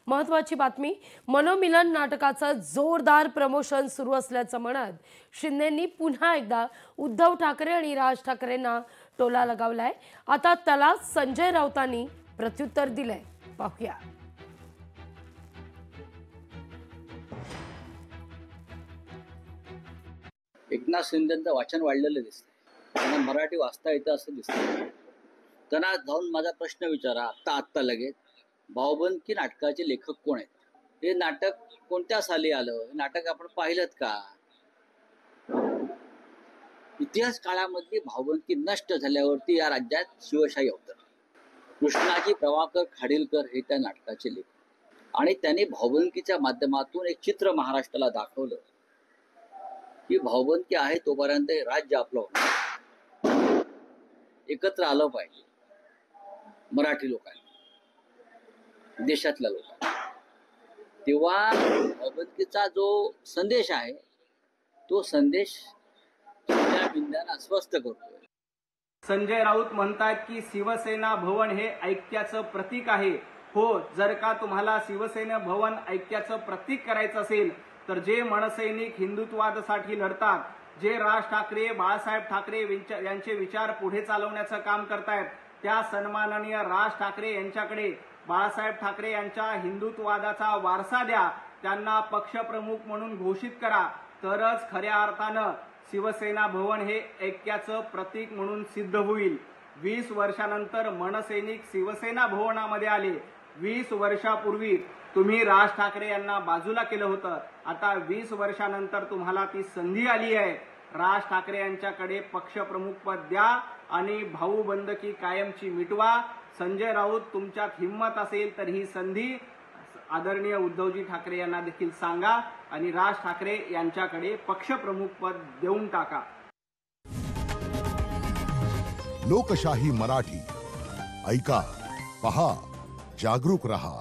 महत्वाची बातमी, मनोमिलन नाटकाचं जोरदार प्रमोशन सुरू असल्याचं म्हणत शिंदेंनी पुन्हा एकदा उद्धव ठाकरे आणि राज ठाकरेंना टोला लगावलाय। आता त्याला संजय राऊतांनी प्रत्युत्तर दिलंय, पाहूया। एकनाथ शिंदेंचं वाचन वाढलेलं दिसतंय, त्यांना मराठी वाचता येतं असं दिसतंय। त्यांना जाऊन माझा प्रश्न विचारा आत्ता लगेच, भाऊबंदकी नाटकाचे लेखक कोण आहेत? हे नाटक कोणत्या साली आलं? हे नाटक आपण पाहिलं का? इतिहास काळामधली भाऊबंदकी नष्ट झाल्यावरती या राज्यात शिवशाही अवतरली। कृष्णाजी प्रभाकर खाडीलकर हे त्या नाटकाचे लेखक, आणि त्यांनी भाऊबंदकीच्या माध्यमातून एक चित्र महाराष्ट्राला दाखवलं की भाऊबंदकी आहे तोपर्यंत राज्य आपलं होणार, एकत्र आलं पाहिजे मराठी लोकांनी, देशातल्या लोकांनी। तेव्हा भाऊबंदकीचा जो संदेश आहे तो संदेश बिंद्यानं अस्वस्थ करतोय। संजय राऊत म्हणतात की शिवसेना भवन हे ऐक्याचं प्रतीक आहे। हो, जर का तुम्हाला शिवसेना भवन ऐक्याचं प्रतीक करायचं असेल तर जे मनसैनिक हिंदुत्वासाठी लढतात, जे राज ठाकरे बाळासाहेब ठाकरे यांचे विचार पुढे चालवण्याचं काम करतायत, त्या सन्माननीय राज ठाकरे यांच्याकडे बाळासाहेब ठाकरे यांच्या हिंदुत्ववादाचा वारसा द्या, त्यांना पक्षप्रमुख म्हणून घोषित करा, तरच खऱ्या अर्थानं शिवसेना भवन हे ऐक्याचं प्रतीक म्हणून सिद्ध होईल। 20 वर्षानंतर मनसैनिक शिवसेना भवनामध्ये आले। 20 वर्षापूर्वी तुम्ही राज ठाकरे यांना बाजूला केलं होतं, आता 20 वर्षानंतर तुम्हाला ती संधी आली आहे। राज ठाकरे यांच्याकडे पक्षप्रमुख पद द्या आणि भाऊबंदकी कायमची मिटवा। संजय राऊत, तुमच्यात हिम्मत असेल तर ही संधी आदरणीय उद्धवजी ठाकरे यांना देखील सांगा आणि राज ठाकरे यांच्याकडे पक्षप्रमुख पद देऊन टाका। लोकशाही मराठी, ऐका, पहा, जागरूक रहा।